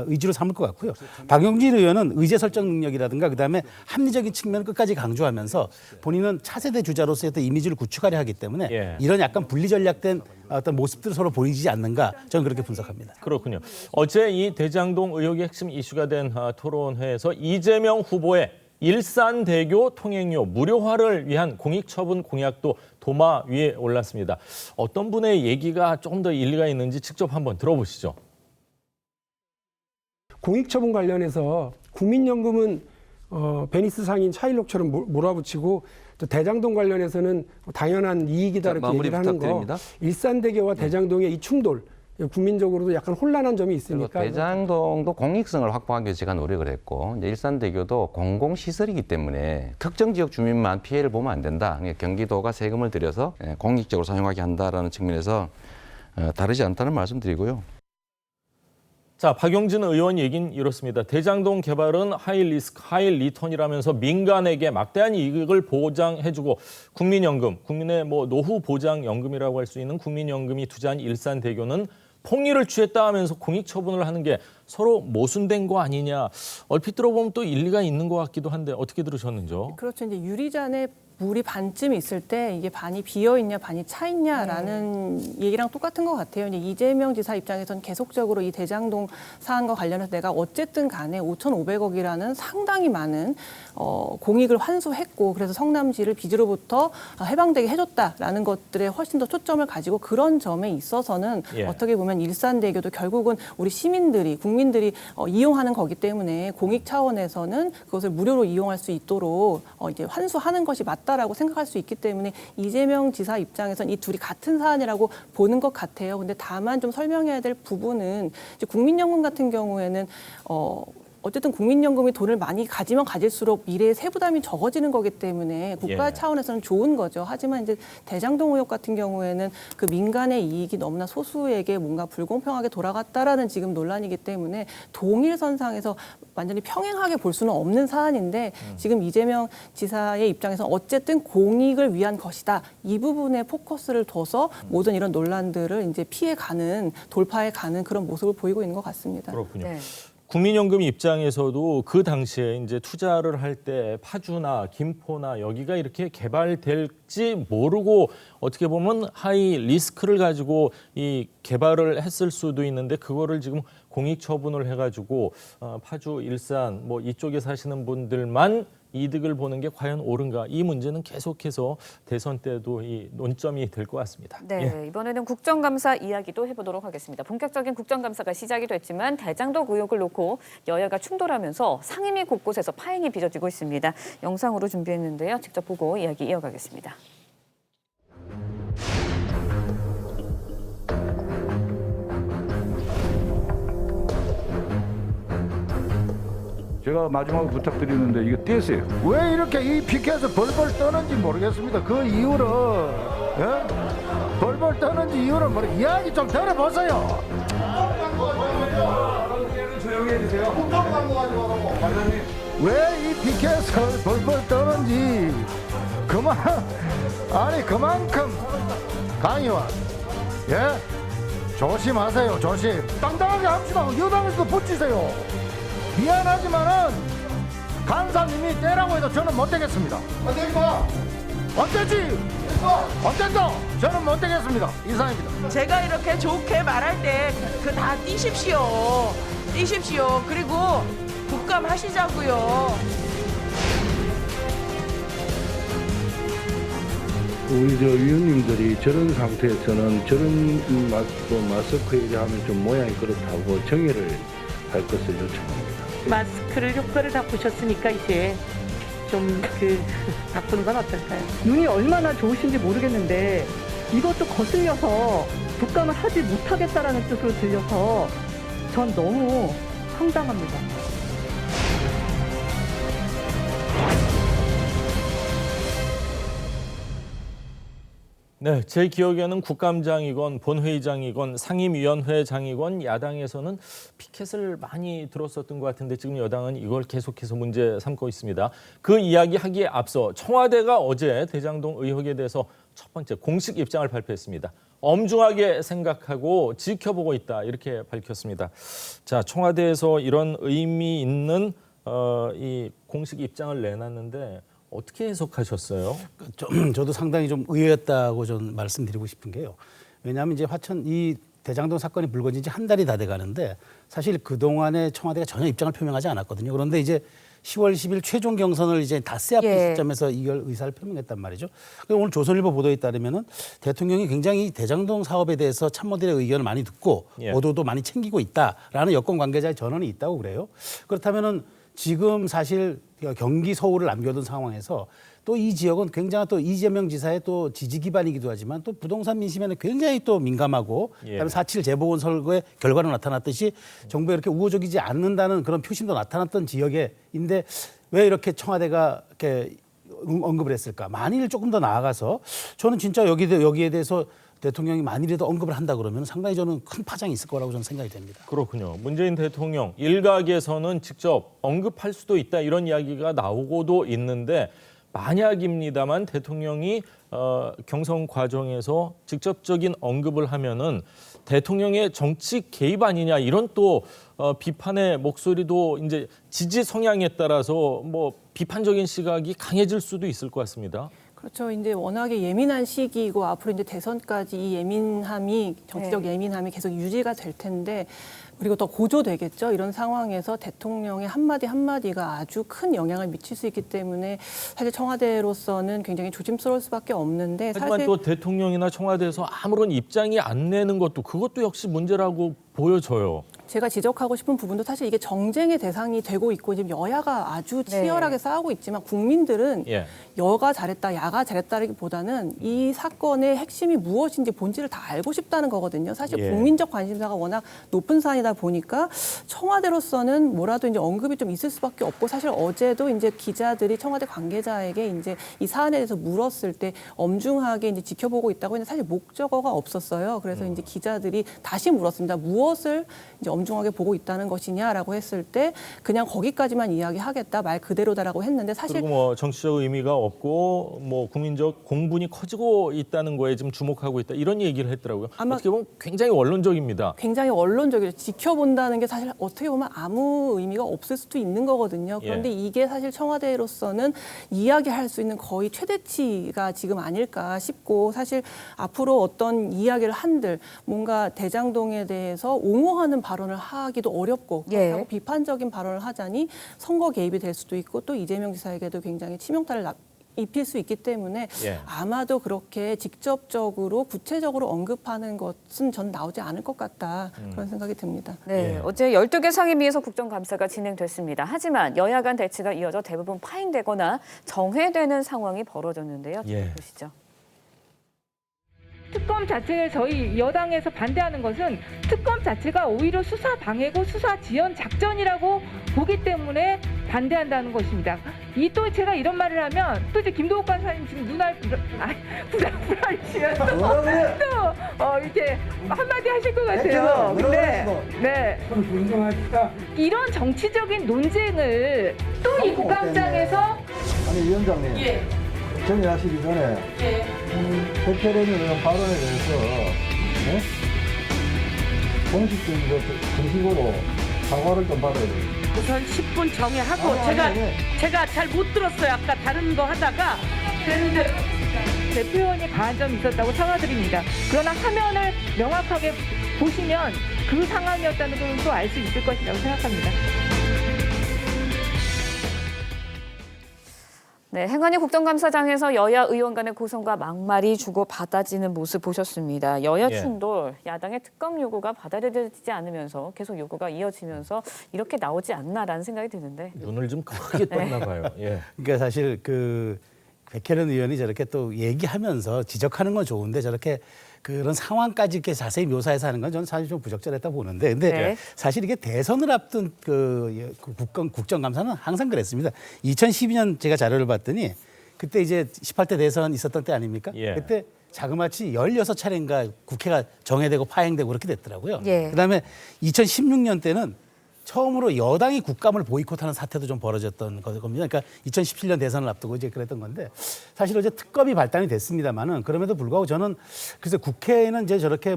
의지로 삼을 것 같고요. 박용진 의원은 의제 설정 능력이라든가 그다음에 합리적인 측면을 끝까지 강조하면서 본인은 차세대 주자로서의 어떤 이미지를 구축하려 하기 때문에 예. 이런 약간 분리 전략된 어떤 모습들을 서로 보이지 않는가, 저는 그렇게 분석합니다. 그렇군요. 어제 이 대장동 의혹이 핵심 이슈가 된 토론회에서 이재명 후보의 일산대교 통행료 무료화를 위한 공익처분 공약도 도마 위에 올랐습니다. 어떤 분의 얘기가 조금 더 일리가 있는지 직접 한번 들어보시죠. 공익처분 관련해서 국민연금은 베니스 상인 차일록처럼 몰아붙이고 또 대장동 관련해서는 당연한 이익이다 자, 이렇게 마무리 얘기를 하는 거. 부탁드립니다. 일산대교와 대장동의 이 충돌 국민적으로도 약간 혼란한 점이 그리고 있으니까 대장동도 공익성을 확보하기 위해서 제가 노력을 했고 이제 일산대교도 공공시설이기 때문에 특정 지역 주민만 피해를 보면 안 된다. 그러니까 경기도가 세금을 들여서 공익적으로 사용하게 한다라는 측면에서 다르지 않다는 말씀드리고요. 자, 박용진 의원 얘기는 이렇습니다. 대장동 개발은 하이 리스크, 하이 리턴이라면서 민간에게 막대한 이익을 보장해주고 국민연금, 국민의 뭐 노후 보장연금이라고 할 수 있는 국민연금이 투자한 일산대교는 폭리를 취했다 하면서 공익 처분을 하는 게 서로 모순된 거 아니냐. 얼핏 들어보면 또 일리가 있는 것 같기도 한데 어떻게 들으셨는지요? 그렇죠. 이제 유리잔에 물이 반쯤 있을 때 이게 반이 비어 있냐 반이 차 있냐라는 얘기랑 똑같은 것 같아요. 이제 이재명 지사 입장에서는 계속적으로 이 대장동 사안과 관련해서 내가 어쨌든 간에 5,500억이라는 상당히 많은 공익을 환수했고 그래서 성남시를 빚으로부터 해방되게 해줬다라는 것들에 훨씬 더 초점을 가지고 그런 점에 있어서는 어떻게 보면 일산대교도 결국은 우리 시민들이 국민들이 이용하는 거기 때문에 공익 차원에서는 그것을 무료로 이용할 수 있도록 이제 환수하는 것이 맞다라고 생각할 수 있기 때문에 이재명 지사 입장에서는 이 둘이 같은 사안이라고 보는 것 같아요. 근데 다만 좀 설명해야 될 부분은 이제 국민연금 같은 경우에는 어쨌든 국민연금이 돈을 많이 가지면 가질수록 미래의 세부담이 적어지는 거기 때문에 국가 차원에서는 좋은 거죠. 하지만 이제 대장동 의혹 같은 경우에는 그 민간의 이익이 너무나 소수에게 뭔가 불공평하게 돌아갔다라는 지금 논란이기 때문에 동일선상에서 완전히 평행하게 볼 수는 없는 사안인데 지금 이재명 지사의 입장에서는 어쨌든 공익을 위한 것이다. 이 부분에 포커스를 둬서 모든 이런 논란들을 이제 피해가는 돌파해가는 그런 모습을 보이고 있는 것 같습니다. 그렇군요. 네. 국민연금 입장에서도 그 당시에 이제 투자를 할 때 파주나 김포나 여기가 이렇게 개발될지 모르고 어떻게 보면 하이 리스크를 가지고 이 개발을 했을 수도 있는데 그거를 지금 공익 처분을 해가지고 파주, 일산 뭐 이쪽에 사시는 분들만 이득을 보는 게 과연 옳은가? 이 문제는 계속해서 대선 때도 이 논점이 될 것 같습니다. 네, 이번에는 국정감사 이야기도 해보도록 하겠습니다. 본격적인 국정감사가 시작이 됐지만 대장동 의혹을 놓고 여야가 충돌하면서 상임위 곳곳에서 파행이 빚어지고 있습니다. 영상으로 준비했는데요. 직접 보고 이야기 이어가겠습니다. 제가 마지막으로 부탁드리는데 이거 떼세요. 왜 이렇게 이 피켓에서 벌벌 떠는지 모르겠습니다. 그 이유를 벌벌 떠는지 이유를 이야기 좀 들어보세요. 조용히 해주세요. 왜 이 피켓에서 벌벌 떠는지 그만큼 강의원 조심하세요. 조심. 당당하게 합시다. 여당에서도 붙이세요. 미안하지만은 간사님이 떼라고 해도 저는 못 되겠습니다. 안 되겠다. 안 되지. 안 된다. 저는 못 되겠습니다. 이상입니다. 제가 이렇게 좋게 말할 때 그 다 띄십시오. 띄십시오. 그리고 국감하시자고요. 우리 위원님들이 저런 상태에서는 저런 마스크 얘기하면 좀 모양이 그렇다고 정의를 할 것을 요청합니다. 마스크를 효과를 다 보셨으니까 이제 좀 바꾸는 건 어떨까요? 눈이 얼마나 좋으신지 모르겠는데 이것도 거슬려서 국감을 하지 못하겠다라는 뜻으로 들려서 전 너무 황당합니다. 네, 제 기억에는 국감장이건 본회의장이건 상임위원회장이건 야당에서는 피켓을 많이 들었었던 것 같은데 지금 여당은 이걸 계속해서 문제 삼고 있습니다. 그 이야기 하기에 앞서 청와대가 어제 대장동 의혹에 대해서 첫 번째 공식 입장을 발표했습니다. 엄중하게 생각하고 지켜보고 있다 이렇게 밝혔습니다. 자, 청와대에서 이런 의미 있는 이 공식 입장을 내놨는데 어떻게 해석하셨어요? 저도 상당히 좀 의외였다고 좀 말씀드리고 싶은 게요. 왜냐하면 이제 이 대장동 사건이 불거진 지 한 달이 다 돼가는데 사실 그동안에 청와대가 전혀 입장을 표명하지 않았거든요. 그런데 이제 10월 10일 최종 경선을 이제 닷새 앞둔 시점에서 이걸 의사를 표명했단 말이죠. 오늘 조선일보 보도에 따르면은 대통령이 굉장히 대장동 사업에 대해서 참모들의 의견을 많이 듣고 보도도 많이 챙기고 있다라는 여권 관계자의 전언이 있다고 그래요. 그렇다면은 지금 사실 경기 서울을 남겨둔 상황에서 또 이 지역은 굉장히 또 이재명 지사의 또 지지 기반이기도 하지만 또 부동산 민심에는 굉장히 또 민감하고 그다음에 4.7 재보궐선거의 결과로 나타났듯이 정부에 이렇게 우호적이지 않는다는 그런 표심도 나타났던 지역인데 왜 이렇게 청와대가 이렇게 언급을 했을까? 만일 조금 더 나아가서 저는 진짜 여기에 대해서 대통령이 만일이라도 언급을 한다 그러면 상당히 저는 큰 파장이 있을 거라고 저는 생각이 됩니다. 그렇군요. 문재인 대통령 일각에서는 직접 언급할 수도 있다 이런 이야기가 나오고도 있는데 만약입니다만 대통령이 경선 과정에서 직접적인 언급을 하면은 대통령의 정치 개입 아니냐 이런 또 비판의 목소리도 이제 지지 성향에 따라서 뭐 비판적인 시각이 강해질 수도 있을 것 같습니다. 그렇죠. 이제 워낙에 예민한 시기이고 앞으로 이제 대선까지 이 예민함이 정치적 예민함이 계속 유지가 될 텐데 그리고 더 고조되겠죠. 이런 상황에서 대통령의 한마디 한마디가 아주 큰 영향을 미칠 수 있기 때문에 사실 청와대로서는 굉장히 조심스러울 수밖에 없는데 하지만 사실 또 대통령이나 청와대에서 아무런 입장이 안 내는 그것도 역시 문제라고 보여져요. 제가 지적하고 싶은 부분도 사실 이게 정쟁의 대상이 되고 있고 지금 여야가 아주 치열하게 싸우고 있지만 국민들은 여가 잘했다, 야가 잘했다기보다는 이 사건의 핵심이 무엇인지 본질을 다 알고 싶다는 거거든요. 사실 국민적 관심사가 워낙 높은 사안이다 보니까 청와대로서는 뭐라도 이제 언급이 좀 있을 수밖에 없고 사실 어제도 이제 기자들이 청와대 관계자에게 이제 이 사안에 대해서 물었을 때 엄중하게 이제 지켜보고 있다고 했는데 사실 목적어가 없었어요. 그래서 이제 기자들이 다시 물었습니다. 무엇을 이제 엄중하게 보고 있다는 것이냐라고 했을 때 그냥 거기까지만 이야기하겠다 말 그대로다라고 했는데 사실 그리고 뭐 정치적 의미가 없고 뭐 국민적 공분이 커지고 있다는 거에 지금 주목하고 있다 이런 얘기를 했더라고요. 어떻게 보면 굉장히 원론적입니다. 굉장히 원론적이죠. 지켜본다는 게 사실 어떻게 보면 아무 의미가 없을 수도 있는 거거든요. 그런데 이게 사실 청와대로서는 이야기할 수 있는 거의 최대치가 지금 아닐까 싶고 사실 앞으로 어떤 이야기를 한들 뭔가 대장동에 대해서 옹호하는 발언을 하기도 어렵고 그렇다고 비판적인 발언을 하자니 선거 개입이 될 수도 있고 또 이재명 지사에게도 굉장히 치명타를 입힐 수 있기 때문에 아마도 그렇게 직접적으로 구체적으로 언급하는 것은 전 나오지 않을 것 같다 그런 생각이 듭니다. 네, 어제 12개 상임위에서 국정감사가 진행됐습니다. 하지만 여야 간 대치가 이어져 대부분 파행되거나 정회되는 상황이 벌어졌는데요. 보시죠. 특검 자체를 저희 여당에서 반대하는 것은 특검 자체가 오히려 수사 방해고 수사 지연 작전이라고 보기 때문에 반대한다는 것입니다. 이 또 제가 이런 말을 하면 또 이제 김도욱 간사님 지금 눈알 불안치면 또 이렇게 한마디 하실 것 같아요. 근데 이런 정치적인 논쟁을 또 이 국감장에서 아니 위원장님 정리하시기 전에 백혜련 의원 발언에 대해서 공식적인 정식으로 사과를 좀 받아야 돼요. 우선 10분 정회하고 제가 잘 못 들었어요. 아까 다른 거 하다가 대표원이 가한 점이 있었다고 사과드립니다. 그러나 화면을 명확하게 보시면 그 상황이었다는 걸 또 알 수 있을 것이라고 생각합니다. 네, 행안위 국정감사장에서 여야 의원 간의 고성과 막말이 주고 받아지는 모습 보셨습니다. 여야 충돌, 야당의 특검 요구가 받아들여지지 않으면서 계속 요구가 이어지면서 이렇게 나오지 않나라는 생각이 드는데. 눈을 좀 크게 떴나 봐요. 그러니까 사실 백혜련 의원이 저렇게 또 얘기하면서 지적하는 건 좋은데 저렇게 그런 상황까지 이렇게 자세히 묘사해서 하는 건 저는 사실 좀 부적절했다 보는데 근데 사실 이게 대선을 앞둔 국정감사는 항상 그랬습니다. 2012년 제가 자료를 봤더니 그때 이제 18대 대선 있었던 때 아닙니까? 그때 자그마치 16차례인가 국회가 정회되고 파행되고 그렇게 됐더라고요. 그다음에 2016년 때는 처음으로 여당이 국감을 보이콧하는 사태도 좀 벌어졌던 겁니다. 그러니까 2017년 대선을 앞두고 이제 그랬던 건데 사실 어제 특검이 발단이 됐습니다만은 그럼에도 불구하고 저는 글쎄 국회에는 이제 저렇게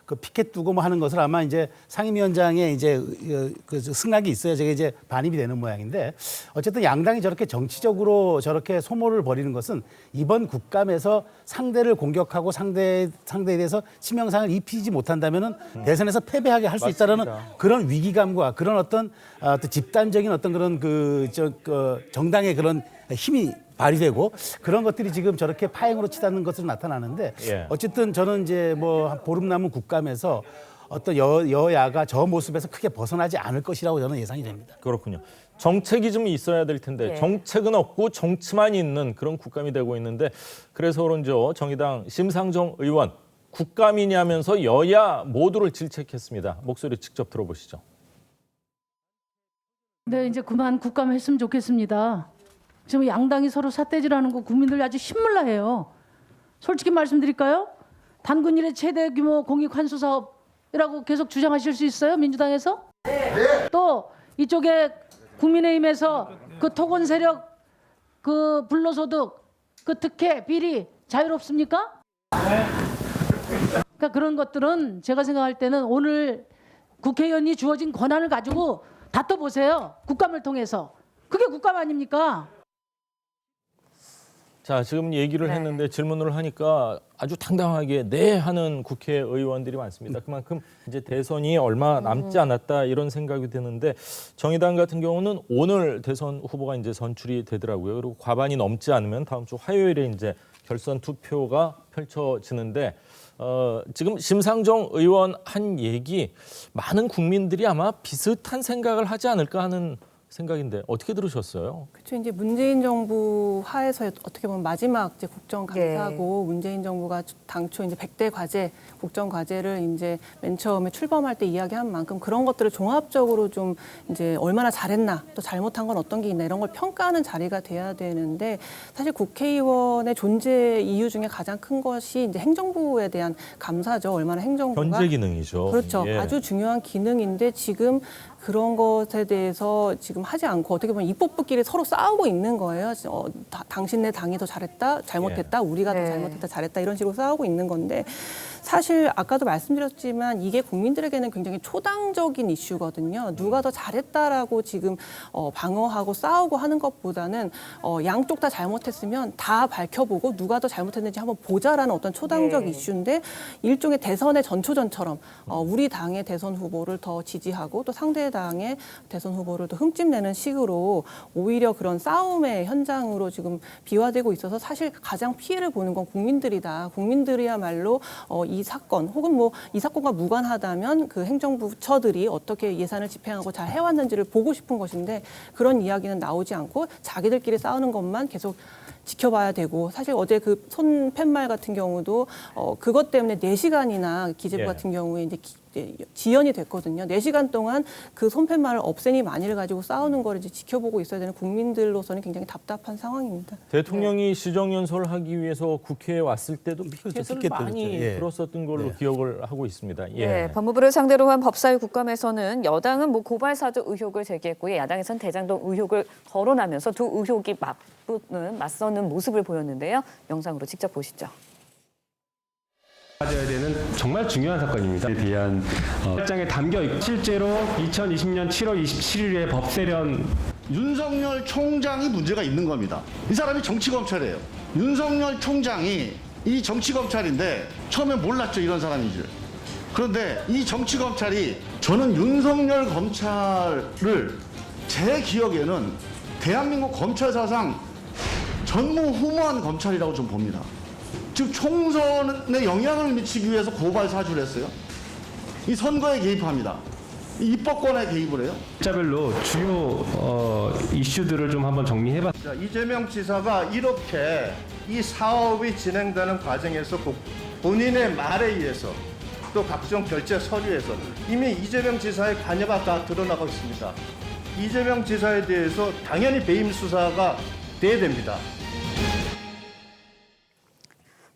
그 피켓 두고 하는 것을 아마 이제 상임위원장의 이제 그 승낙이 있어야 저게 이제 반입이 되는 모양인데 어쨌든 양당이 저렇게 정치적으로 저렇게 소모를 벌이는 것은 이번 국감에서 상대를 공격하고 상대에 대해서 치명상을 입히지 못한다면은 대선에서 패배하게 할 수 있다라는 그런 위기감과 그런 어떤 또 집단적인 어떤 그런 정당의 그런 힘이 발휘되고 그런 것들이 지금 저렇게 파행으로 치닫는 것으로 나타나는데 어쨌든 저는 이제 보름 남은 국감에서 어떤 여야가 저 모습에서 크게 벗어나지 않을 것이라고 저는 예상이 됩니다. 그렇군요. 정책이 좀 있어야 될 텐데 예. 정책은 없고 정치만 있는 그런 국감이 되고 있는데 그래서 그런지요. 정의당 심상정 의원 국감이냐면서 여야 모두를 질책했습니다. 목소리 직접 들어보시죠. 네, 이제 그만 국감했으면 좋겠습니다. 지금 양당이 서로 삿대질하는 거 국민들 아주 신물나해요. 솔직히 말씀드릴까요? 단군 이래 최대 규모 공익 환수 사업이라고 계속 주장하실 수 있어요? 민주당에서? 네. 또 이쪽에 국민의힘에서 그 토건 세력 그 불로소득 그 특혜 비리 자유롭습니까? 네. 그러니까 그런 것들은 제가 생각할 때는 오늘 국회의원이 주어진 권한을 가지고 다퉈보세요. 국감을 통해서. 그게 국감 아닙니까? 자, 지금 얘기를 했는데 질문을 하니까 아주 당당하게 네 하는 국회의원들이 많습니다. 그만큼 이제 대선이 얼마 남지 않았다 이런 생각이 드는데 정의당 같은 경우는 오늘 대선 후보가 이제 선출이 되더라고요. 그리고 과반이 넘지 않으면 다음 주 화요일에 이제 결선 투표가 펼쳐지는데 지금 심상정 의원 한 얘기 많은 국민들이 아마 비슷한 생각을 하지 않을까 하는 생각인데 어떻게 들으셨어요? 그렇죠. 이제 문재인 정부 하에서 어떻게 보면 마지막 이제 국정 감사고 문재인 정부가 당초 이제 100대 과제, 국정 과제를 이제 맨 처음에 출범할 때 이야기한 만큼 그런 것들을 종합적으로 좀 이제 얼마나 잘했나 또 잘못한 건 어떤 게 있나 이런 걸 평가하는 자리가 돼야 되는데 사실 국회의원의 존재 이유 중에 가장 큰 것이 이제 행정부에 대한 감사죠. 얼마나 행정부가 견제 기능이죠. 그렇죠. 예. 아주 중요한 기능인데 지금 그런 것에 대해서 지금 하지 않고 어떻게 보면 입법부끼리 서로 싸우고 있는 거예요. 당신네 당이 더 잘했다, 잘못했다, 우리가 더 잘못했다, 잘했다 이런 식으로 싸우고 있는 건데 사실 아까도 말씀드렸지만 이게 국민들에게는 굉장히 초당적인 이슈거든요. 누가 더 잘했다라고 지금 방어하고 싸우고 하는 것보다는 양쪽 다 잘못했으면 다 밝혀보고 누가 더 잘못했는지 한번 보자라는 어떤 초당적 이슈인데 일종의 대선의 전초전처럼 우리 당의 대선 후보를 더 지지하고 또 상대 당의 대선 후보를 더 흠집내는 식으로 오히려 그런 싸움의 현장으로 지금 비화되고 있어서 사실 가장 피해를 보는 건 국민들이다. 국민들이야말로 이 사건 혹은 뭐 이 사건과 무관하다면 그 행정부처들이 어떻게 예산을 집행하고 잘 해왔는지를 보고 싶은 것인데 그런 이야기는 나오지 않고 자기들끼리 싸우는 것만 계속 지켜봐야 되고 사실 어제 그 손팻말 같은 경우도 그것 때문에 4시간이나 기재부 같은 경우에 이제 지연이 됐거든요. 4시간 동안 그 손팻말을 없애니 많이를 가지고 싸우는 걸 이제 지켜보고 있어야 되는 국민들로서는 굉장히 답답한 상황입니다. 대통령이 시정연설을 하기 위해서 국회에 왔을 때도 피켓을 많이 들었었던 걸로 기억을 하고 있습니다. 예. 법무부를 상대로 한 법사위 국감에서는 여당은 뭐 고발 사주 의혹을 제기했고요. 야당에서는 대장동 의혹을 거론하면서 두 의혹이 맞서는 모습을 보였는데요. 영상으로 직접 보시죠. 가져야 되는 정말 중요한 사건입니다. 에 대한 장에 담겨 있고 실제로 2020년 7월 27일에 법세련 윤석열 총장이 문제가 있는 겁니다. 이 사람이 정치검찰이에요. 윤석열 총장이 이 정치검찰인데 처음에 몰랐죠. 이런 사람인 줄. 그런데 이 정치검찰이 저는 윤석열 검찰을 제 기억에는 대한민국 검찰 사상 전무후무한 검찰이라고 좀 봅니다. 지금 총선에 영향을 미치기 위해서 고발 사주를 했어요. 이 선거에 개입합니다. 이 입법권에 개입을 해요. 자별로 주요 이슈들을 좀 한번 정리해봤습니다. 이재명 지사가 이렇게 이 사업이 진행되는 과정에서 본인의 말에 의해서 또 각종 결제 서류에서 이미 이재명 지사의 관여가 다 드러나고 있습니다. 이재명 지사에 대해서 당연히 배임 수사가 돼야 됩니다.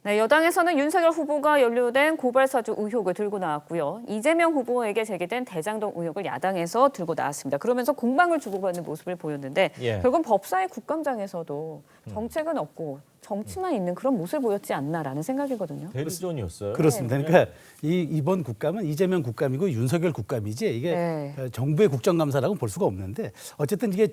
네, 여당에서는 윤석열 후보가 연루된 고발사주 의혹을 들고 나왔고요. 이재명 후보에게 제기된 대장동 의혹을 야당에서 들고 나왔습니다. 그러면서 공방을 주고받는 모습을 보였는데 결국 법사위 국감장에서도 정책은 없고 정치만 있는 그런 모습을 보였지 않나라는 생각이거든요. 대리전이었어요. 그렇습니다. 그러니까 이번 국감은 이재명 국감이고 윤석열 국감이지 이게 정부의 국정감사라고 볼 수가 없는데 어쨌든 이게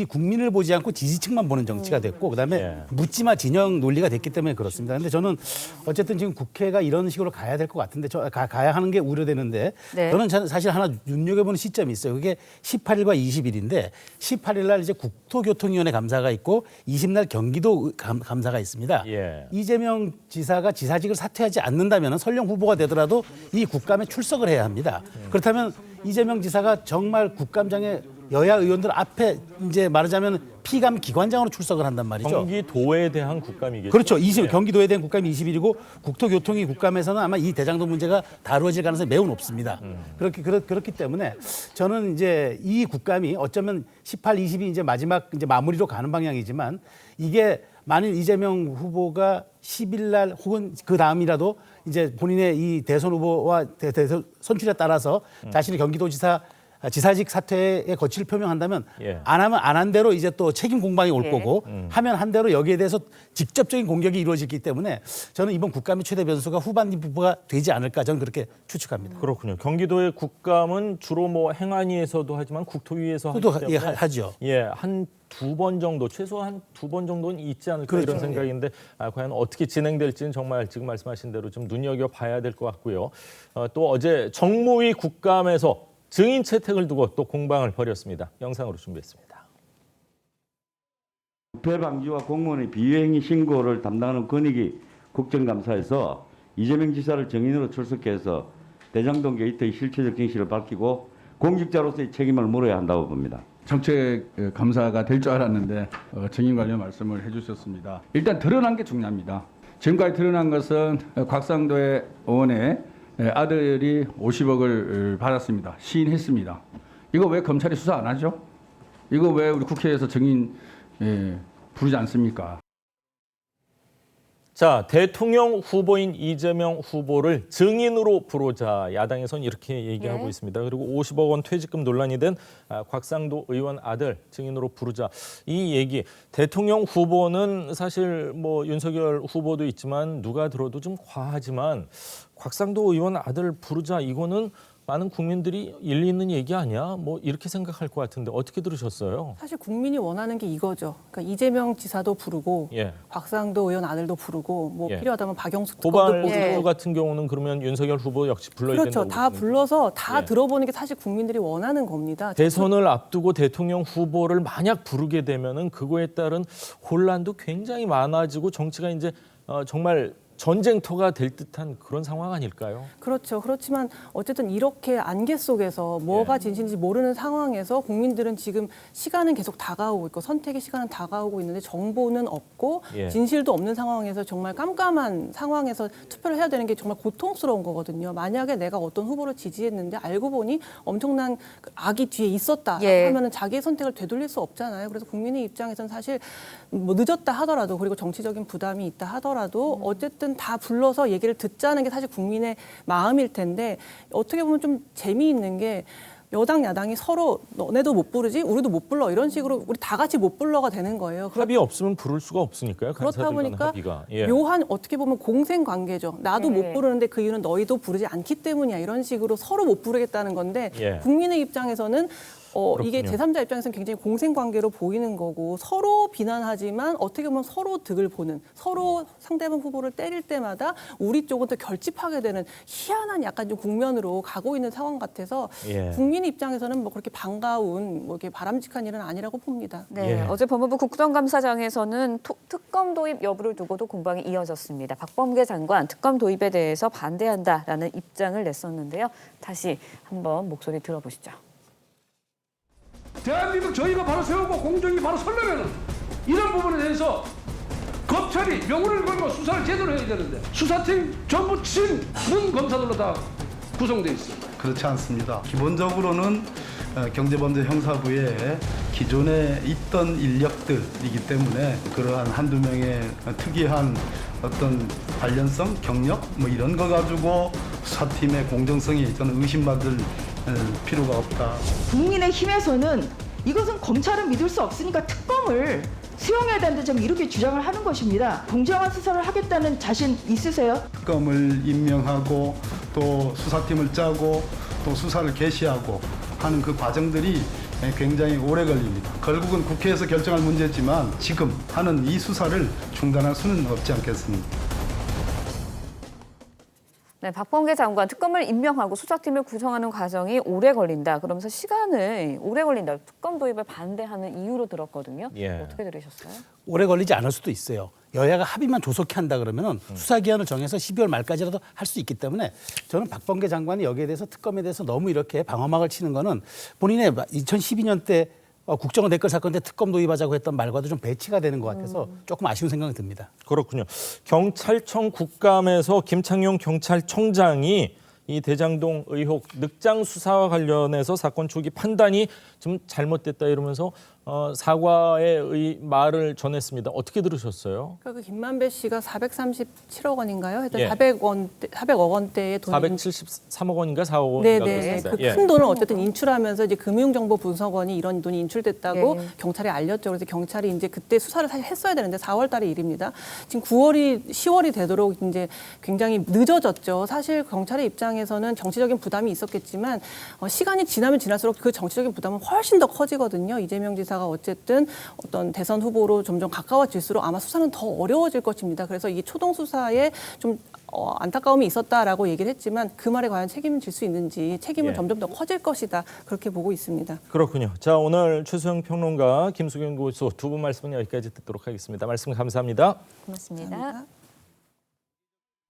국민을 보지 않고 지지층만 보는 정치가 됐고 그다음에 묻지마 진영 논리가 됐기 때문에 그렇습니다. 그런데 저는 어쨌든 지금 국회가 이런 식으로 가야 될 것 같은데 가야 하는 게 우려되는데 저는 사실 하나 눈여겨보는 시점이 있어요. 그게 18일과 20일인데 18일 날 이제 국토교통위원회 감사가 있고 20날 경기도 감사가 있습니다. 이재명 지사가 지사직을 사퇴하지 않는다면 설령 후보가 되더라도 이 국감에 출석을 해야 합니다. 그렇다면 이재명 지사가 정말 국감장에 여야 의원들 앞에 이제 말하자면 피감 기관장으로 출석을 한단 말이죠. 경기도에 대한 국감이겠죠. 그렇죠. 경기도에 대한 국감이 20일이고 국토교통위 국감에서는 아마 이 대장동 문제가 다루어질 가능성이 매우 높습니다. 그렇기 때문에 저는 이제 이 국감이 어쩌면 18, 20이 이제 마지막 이제 마무리로 가는 방향이지만 이게 만일 이재명 후보가 10일 날 혹은 그 다음이라도 이제 본인의 이 대선 후보와 대선 선출에 따라서 자신의 지사직 사퇴에 거취를 표명한다면 안 하면 안 한 대로 이제 또 책임 공방이 올 거고 하면 한 대로 여기에 대해서 직접적인 공격이 이루어지기 때문에 저는 이번 국감의 최대 변수가 후반부가 되지 않을까 저는 그렇게 추측합니다. 그렇군요. 경기도의 국감은 주로 뭐 행안위에서도 하지만 국토위에서 하기 때문에 하죠. 한 2번 정도 최소한 2번 정도는 있지 않을까 그렇죠. 이런 생각인데 과연 어떻게 진행될지는 정말 지금 말씀하신 대로 좀 눈여겨봐야 될 것 같고요. 또 어제 정무위 국감에서 증인 채택을 두고 또 공방을 벌였습니다. 영상으로 준비했습니다. 부패 방지와 공무원의 비위행위 신고를 담당하는 권익위 국정감사에서 이재명 지사를 증인으로 출석해서 대장동 게이트의 실체적 진실을 밝히고 공직자로서의 책임을 물어야 한다고 봅니다. 정책 감사가 될 줄 알았는데 증인 관련 말씀을 해주셨습니다. 일단 드러난 게 중요합니다. 지금까지 드러난 것은 곽상도 의원의 아들이 50억을 받았습니다. 시인했습니다. 이거 왜 검찰이 수사 안 하죠? 이거 왜 우리 국회에서 증인 부르지 않습니까? 자, 대통령 후보인 이재명 후보를 증인으로 부르자 야당에서는 이렇게 얘기하고 있습니다. 그리고 50억 원 퇴직금 논란이 된 곽상도 의원 아들 증인으로 부르자. 이 얘기 대통령 후보는 사실 뭐 윤석열 후보도 있지만 누가 들어도 좀 과하지만 곽상도 의원 아들 부르자 이거는 많은 국민들이 일리 있는 얘기 아니야? 뭐 이렇게 생각할 것 같은데 어떻게 들으셨어요? 사실 국민이 원하는 게 이거죠. 그러니까 이재명 지사도 부르고 곽상도 의원 아들도 부르고 뭐 필요하다면 박영수 고발 보도 같은 경우는 그러면 윤석열 후보 역시 불러야 된다고. 그렇죠. 다 불러서 다 들어보는 게 사실 국민들이 원하는 겁니다. 대선을 앞두고 대통령 후보를 만약 부르게 되면은 그거에 따른 혼란도 굉장히 많아지고 정치가 이제 정말 전쟁터가 될 듯한 그런 상황 아닐까요? 그렇죠. 그렇지만 어쨌든 이렇게 안개 속에서 뭐가 진실인지 모르는 상황에서 국민들은 지금 시간은 계속 다가오고 있고 선택의 시간은 다가오고 있는데 정보는 없고 진실도 없는 상황에서 정말 깜깜한 상황에서 투표를 해야 되는 게 정말 고통스러운 거거든요. 만약에 내가 어떤 후보를 지지했는데 알고 보니 엄청난 악이 뒤에 있었다 하면은 자기의 선택을 되돌릴 수 없잖아요. 그래서 국민의 입장에서는 사실 뭐 늦었다 하더라도 그리고 정치적인 부담이 있다 하더라도 어쨌든 다 불러서 얘기를 듣자는 게 사실 국민의 마음일 텐데 어떻게 보면 좀 재미있는 게 여당 야당이 서로 너네도 못 부르지 우리도 못 불러 이런 식으로 우리 다 같이 못 불러가 되는 거예요. 합의 없으면 부를 수가 없으니까요. 그렇다 보니까 합의가. 묘한 어떻게 보면 공생 관계죠. 나도 못 부르는데 그 이유는 너희도 부르지 않기 때문이야. 이런 식으로 서로 못 부르겠다는 건데 국민의 입장에서는 이게 제3자 입장에서는 굉장히 공생관계로 보이는 거고 서로 비난하지만 어떻게 보면 서로 득을 보는 서로 상대방 후보를 때릴 때마다 우리 쪽은 또 결집하게 되는 희한한 약간 좀 국면으로 가고 있는 상황 같아서 국민의 입장에서는 뭐 그렇게 반가운 뭐 이렇게 바람직한 일은 아니라고 봅니다. 네, 어제 법무부 국정감사장에서는 특검 도입 여부를 두고도 공방이 이어졌습니다. 박범계 장관 특검 도입에 대해서 반대한다라는 입장을 냈었는데요. 다시 한번 목소리 들어보시죠. 대한민국 저희가 바로 세우고 공정이 바로 서려면 이런 부분에 대해서 검찰이 명분을 걸고 수사를 제대로 해야 되는데 수사팀 전부 친문 검사들로 다 구성돼 있습니다. 그렇지 않습니다. 기본적으로는 경제범죄 형사부에 기존에 있던 인력들이기 때문에 그러한 한두 명의 특이한 어떤 관련성, 경력 뭐 이런 거 가지고 수사팀의 공정성이 저는 의심받을 필요가 없다. 국민의힘에서는 이것은 검찰은 믿을 수 없으니까 특검을 수용해야 되는데 좀 이렇게 주장을 하는 것입니다. 공정한 수사를 하겠다는 자신 있으세요? 특검을 임명하고 또 수사팀을 짜고 또 수사를 개시하고 하는 그 과정들이 굉장히 오래 걸립니다. 결국은 국회에서 결정할 문제지만 지금 하는 이 수사를 중단할 수는 없지 않겠습니까? 네, 박범계 장관 특검을 임명하고 수사팀을 구성하는 과정이 오래 걸린다. 그러면서 시간을 오래 걸린다. 특검 도입을 반대하는 이유로 들었거든요. 예. 어떻게 들으셨어요? 오래 걸리지 않을 수도 있어요. 여야가 합의만 조속히 한다 그러면은 수사 기한을 정해서 12월 말까지라도 할 수 있기 때문에 저는 박범계 장관이 여기에 대해서 특검에 대해서 너무 이렇게 방어막을 치는 거는 본인의 2012년 때 국정원 댓글 사건 때 특검 도입하자고 했던 말과도 좀 배치가 되는 것 같아서 조금 아쉬운 생각이 듭니다. 그렇군요. 경찰청 국감에서 김창룡 경찰청장이 이 대장동 의혹 늑장 수사와 관련해서 사건 초기 판단이 좀 잘못됐다 이러면서 사과의 말을 전했습니다. 어떻게 들으셨어요? 그러니까 그 김만배 씨가 437억 원인가요? 하여튼 예. 400억 원대의 돈이 473억 원인가 4억 원인가 네네. 그렇습니다. 그 큰 돈을 어쨌든 인출하면서 이제 금융정보분석원이 이런 돈이 인출됐다고 경찰에 알렸죠. 그래서 경찰이 이제 그때 수사를 사실 했어야 되는데 4월달의 일입니다. 지금 10월이 되도록 이제 굉장히 늦어졌죠. 사실 경찰의 입장에서는 정치적인 부담이 있었겠지만 시간이 지나면 지날수록 그 정치적인 부담은 훨씬 더 커지거든요. 이재명 지사가 어쨌든 어떤 대선 후보로 점점 가까워질수록 아마 수사는 더 어려워질 것입니다. 그래서 이 초동 수사에 좀 안타까움이 있었다라고 얘기를 했지만 그 말에 과연 책임을 질 수 있는지 책임은 점점 더 커질 것이다. 그렇게 보고 있습니다. 그렇군요. 자, 오늘 최수영 평론가, 김수경 교수 두 분 말씀은 여기까지 듣도록 하겠습니다. 말씀 감사합니다. 고맙습니다.